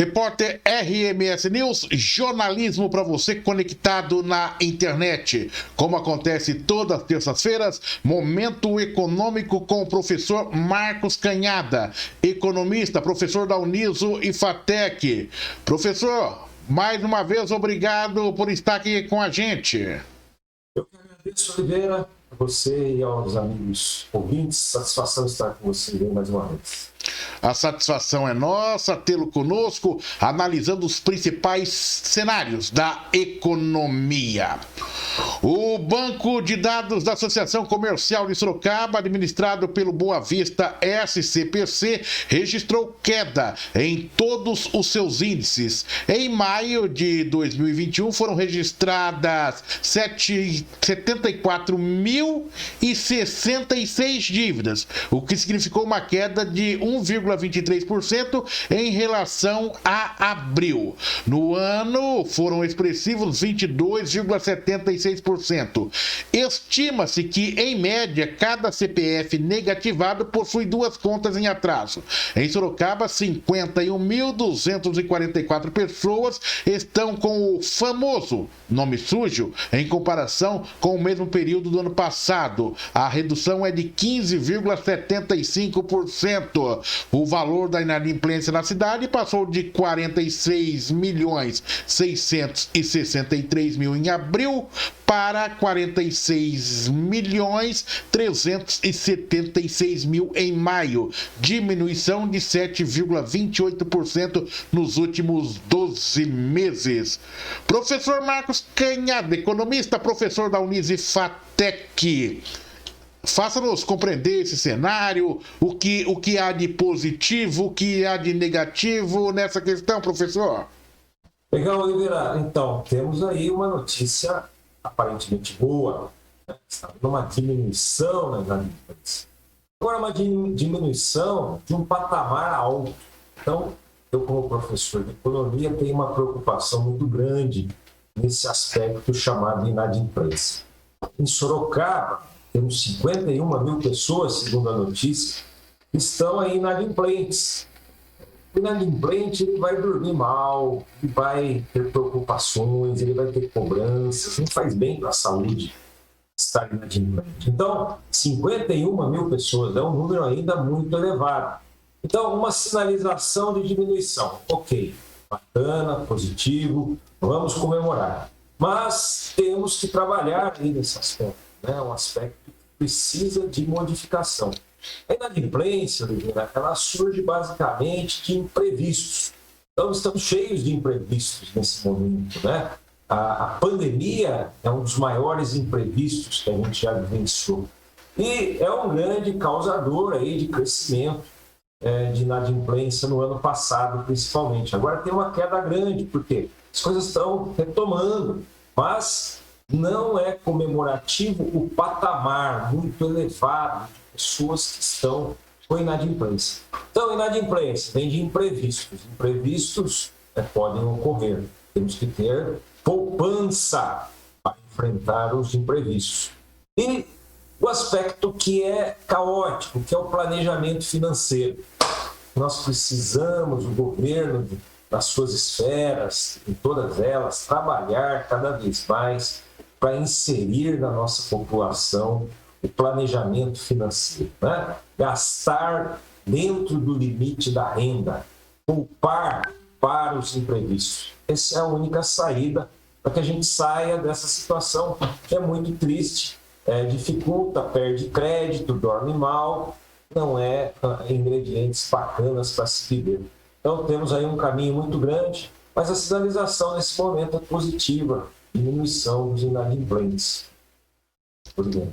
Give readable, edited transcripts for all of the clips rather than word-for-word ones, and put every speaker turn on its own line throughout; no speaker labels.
Repórter RMS News, jornalismo para você conectado na internet. Como acontece todas as terças-feiras, Momento Econômico com o professor Marcos Canhada, economista, professor da Uniso e FATEC. Professor, mais uma vez, obrigado por estar aqui com a gente.
Eu que agradeço, Oliveira, a você e aos amigos ouvintes. Satisfação estar com você mais uma vez.
A satisfação é nossa tê-lo conosco, analisando os principais cenários da economia. O Banco de Dados da Associação Comercial de Sorocaba, administrado pelo Boa Vista SCPC, registrou queda em todos os seus índices. Em maio de 2021 foram registradas 74.066 dívidas, o que significou uma queda de 1,23% em relação a abril. No ano, foram expressivos 22,76%. Estima-se que, em média, cada CPF negativado possui duas contas em atraso. Em Sorocaba, 51.244 pessoas estão com o famoso nome sujo em comparação com o mesmo período do ano passado. A redução é de 15,75%. O valor da inadimplência na cidade passou de 46.663.000 em abril para 46.376.000 em maio, diminuição de 7,28% nos últimos 12 meses. Professor Marcos Canhada, economista, professor da Uniso e FATEC. Faça-nos compreender esse cenário, o que há de positivo, o que há de negativo nessa questão, professor.
Legal, Oliveira. Então, temos aí uma notícia aparentemente boa, né? Está numa diminuição na inadimplência. Agora, uma diminuição de um patamar alto. Então, eu, como professor de economia, tenho uma preocupação muito grande nesse aspecto chamado inadimplência. Em Sorocaba, temos 51 mil pessoas, segundo a notícia, que estão aí inadimplentes. O inadimplente, ele vai dormir mal, ele vai ter preocupações, ele vai ter cobranças, não faz bem para a saúde estar inadimplente. Então, 51 mil pessoas é um número ainda muito elevado. Então, uma sinalização de diminuição. Ok, bacana, positivo, vamos comemorar. Mas temos que trabalhar aí nesse aspecto. Um aspecto que precisa de modificação. A inadimplência, Oliveira, ela surge basicamente de imprevistos. Então, estamos cheios de imprevistos nesse momento, né? A pandemia é um dos maiores imprevistos que a gente já vivenciou. E é um grande causador aí de crescimento de inadimplência no ano passado, principalmente. Agora tem uma queda grande, porque as coisas estão retomando, mas não é comemorativo o patamar muito elevado de pessoas que estão com inadimplência. Então, inadimplência vem de imprevistos. Imprevistos podem ocorrer. Temos que ter poupança para enfrentar os imprevistos. E o aspecto que é caótico, que é o planejamento financeiro. Nós precisamos, o governo, nas suas esferas, em todas elas, trabalhar cada vez mais para inserir na nossa população o planejamento financeiro, né? Gastar dentro do limite da renda, poupar para os imprevistos. Essa é a única saída para que a gente saia dessa situação que é muito triste, dificulta, perde crédito, dorme mal, não é ingredientes bacanas para se viver. Então temos aí um caminho muito grande, mas a sinalização nesse momento é positiva. Diminuição dos inadimplentes. Obrigado.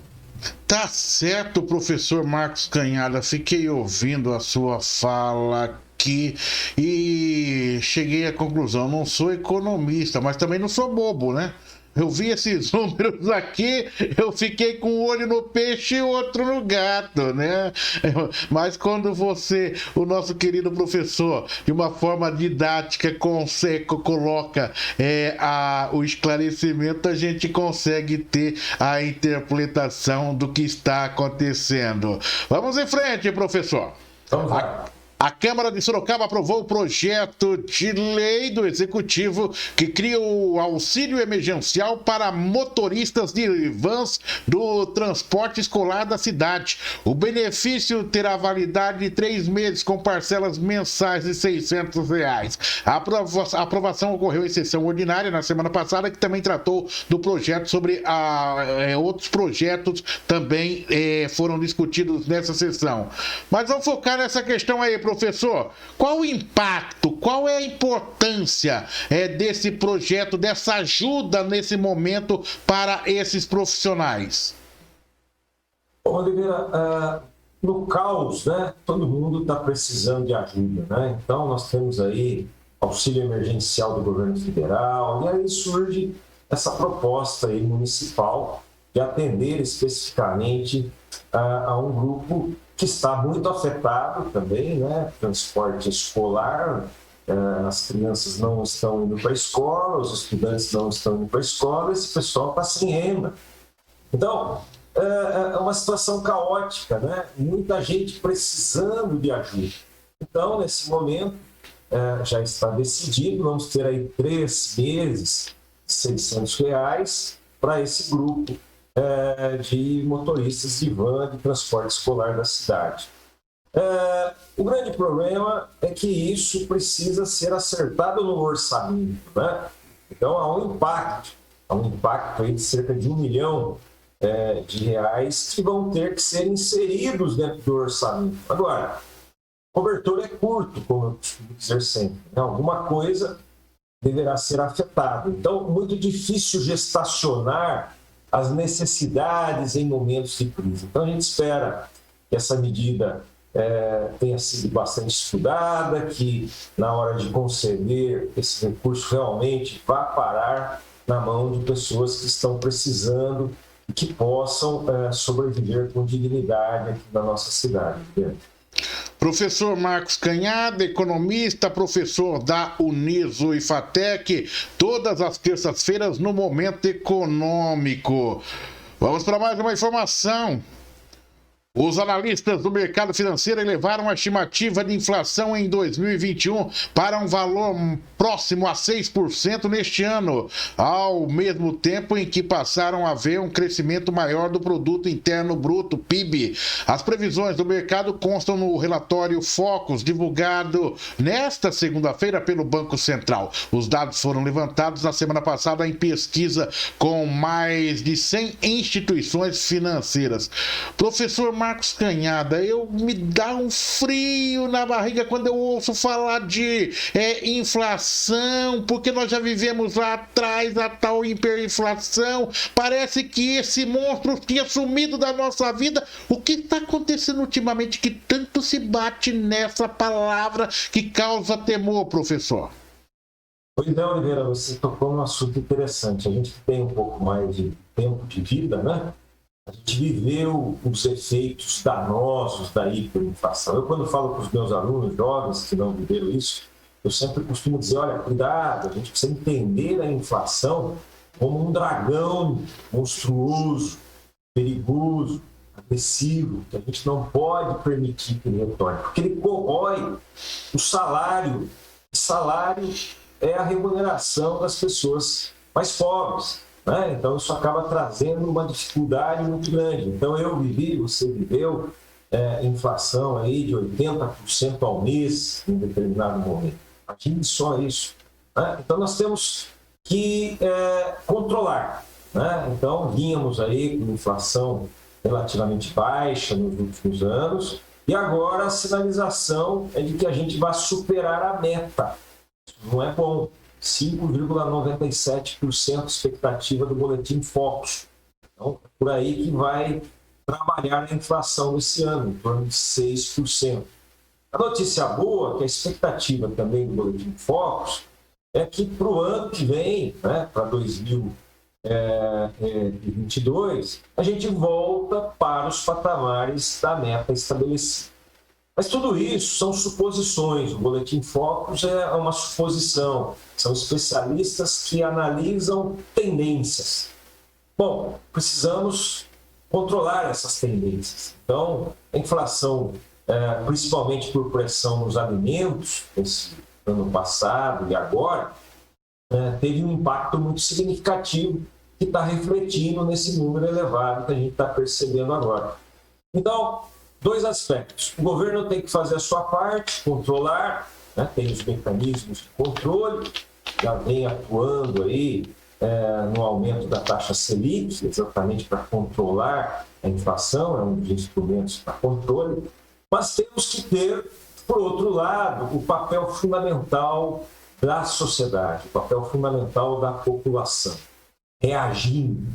Tá certo, professor Marcos Canhada. Fiquei ouvindo a sua fala aqui e cheguei à conclusão. Não sou economista, mas também não sou bobo, né? Eu vi esses números aqui, eu fiquei com um olho no peixe e outro no gato, né? Mas quando você, o nosso querido professor, de uma forma didática, coloca o esclarecimento, a gente consegue ter a interpretação do que está acontecendo. Vamos em frente, professor.
Vamos lá.
A Câmara de Sorocaba aprovou o projeto de lei do Executivo que cria o auxílio emergencial para motoristas de vans do transporte escolar da cidade. O benefício terá validade de 3 meses com parcelas mensais de R$600. A aprovação ocorreu em sessão ordinária na semana passada, que também tratou do projeto sobre outros projetos também foram discutidos nessa sessão. Mas vamos focar nessa questão aí, professor. Qual o impacto, qual é a importância desse projeto, dessa ajuda nesse momento para esses profissionais?
Bom, Oliveira, no caos, né, todo mundo está precisando de ajuda, né? Então nós temos aí auxílio emergencial do governo federal, e aí surge essa proposta aí municipal de atender especificamente a um grupo que está muito afetado também, né? Transporte escolar, as crianças não estão indo para a escola, os estudantes não estão indo para a escola, esse pessoal está sem renda. Então, é uma situação caótica, né? Muita gente precisando de ajuda. Então, nesse momento, já está decidido, vamos ter aí 3 meses, R$600 para esse grupo de motoristas de van de transporte escolar da cidade. O grande problema é que isso precisa ser acertado no orçamento, né? Então há um impacto aí de cerca de R$1 milhão de reais que vão ter que ser inseridos dentro do orçamento. Agora, o cobertor é curto, como eu costumo dizer sempre, né? Alguma coisa deverá ser afetada. Então, muito difícil gestacionar as necessidades em momentos de crise. Então, a gente espera que essa medida tenha sido bastante estudada, que na hora de conceder esse recurso realmente vá parar na mão de pessoas que estão precisando e que possam sobreviver com dignidade aqui na nossa cidade.
Professor Marcos Canhada, economista, professor da Uniso e FATEC, todas as terças-feiras no Momento Econômico. Vamos para mais uma informação. Os analistas do mercado financeiro elevaram a estimativa de inflação em 2021 para um valor próximo a 6% neste ano, ao mesmo tempo em que passaram a ver um crescimento maior do Produto Interno Bruto, PIB. As previsões do mercado constam no relatório Focus, divulgado nesta segunda-feira pelo Banco Central. Os dados foram levantados na semana passada em pesquisa com mais de 100 instituições financeiras. Professor Marcos Canhada, me dá um frio na barriga quando eu ouço falar de inflação, porque nós já vivemos lá atrás a tal hiperinflação. Parece que esse monstro tinha sumido da nossa vida. O que está acontecendo ultimamente que tanto se bate nessa palavra que causa temor, professor?
Pois é, Oliveira, você tocou num assunto interessante. A gente tem um pouco mais de tempo de vida, né? A gente viveu os efeitos danosos da hiperinflação. Eu, quando falo com os meus alunos jovens que não viveram isso, eu sempre costumo dizer, olha, cuidado, a gente precisa entender a inflação como um dragão monstruoso, perigoso, agressivo, que a gente não pode permitir que ele retorne, porque ele corrói o salário. O salário é a remuneração das pessoas mais pobres. Então, isso acaba trazendo uma dificuldade muito grande. Então, eu vivi, você viveu, inflação aí de 80% ao mês em determinado momento. Imagine só isso. Então, nós temos que controlar. Então, vínhamos aí com inflação relativamente baixa nos últimos anos, e agora a sinalização é de que a gente vai superar a meta. Isso não é bom. 5,97% expectativa do Boletim Focus. Então, é por aí que vai trabalhar a inflação desse ano, em torno de 6%. A notícia boa, que a expectativa também do Boletim Focus, é que para o ano que vem, para 2022, a gente volta para os patamares da meta estabelecida. Mas tudo isso são suposições. O Boletim Focus é uma suposição. São especialistas que analisam tendências. Bom, precisamos controlar essas tendências. Então, a inflação principalmente por pressão nos alimentos, esse ano passado e agora, teve um impacto muito significativo que está refletindo nesse número elevado que a gente está percebendo agora. Então, dois aspectos. O governo tem que fazer a sua parte, controlar, tem os mecanismos de controle, já vem atuando aí no aumento da taxa Selic, exatamente para controlar a inflação, é um dos instrumentos para controle, mas temos que ter, por outro lado, o papel fundamental da sociedade, o papel fundamental da população, reagindo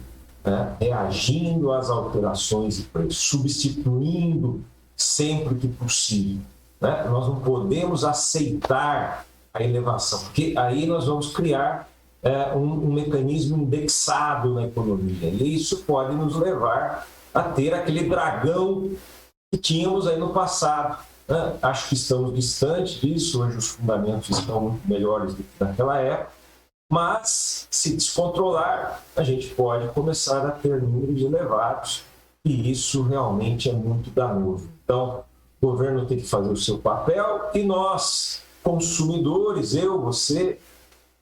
às alterações de preço, substituindo sempre que possível. Nós não podemos aceitar a elevação, porque aí nós vamos criar um mecanismo indexado na economia, e isso pode nos levar a ter aquele dragão que tínhamos aí no passado. Acho que estamos distantes disso, hoje os fundamentos estão muito melhores do que naquela época, mas se descontrolar, a gente pode começar a ter números elevados, e isso realmente é muito danoso. Então, o governo tem que fazer o seu papel e nós, consumidores, você,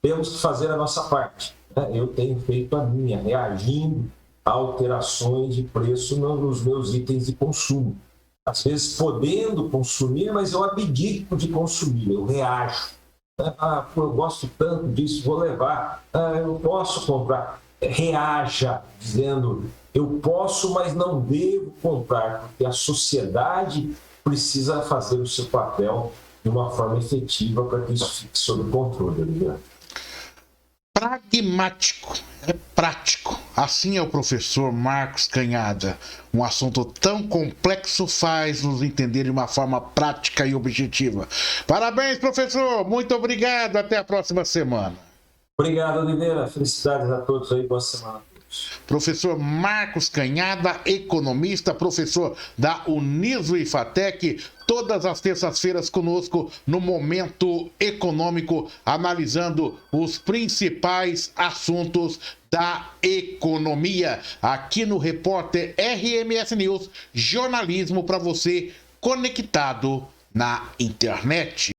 temos que fazer a nossa parte. Eu tenho feito a minha, reagindo a alterações de preço nos meus itens de consumo. Às vezes podendo consumir, mas eu abdico de consumir, eu reajo. Eu gosto tanto disso, vou levar, eu posso comprar. Reaja, dizendo, eu posso, mas não devo comprar, porque a sociedade precisa fazer o seu papel de uma forma efetiva para que isso fique sob controle. Né?
Pragmático, é prático. Assim é o professor Marcos Canhada. Um assunto tão complexo faz nos entender de uma forma prática e objetiva. Parabéns, professor. Muito obrigado. Até a próxima semana.
Obrigado, Oliveira. Felicidades a todos aí. Boa semana.
Professor Marcos Canhada, economista, professor da Uniso IFATEC, todas as terças-feiras conosco no Momento Econômico, analisando os principais assuntos da economia. Aqui no Repórter RMS News, jornalismo para você conectado na internet.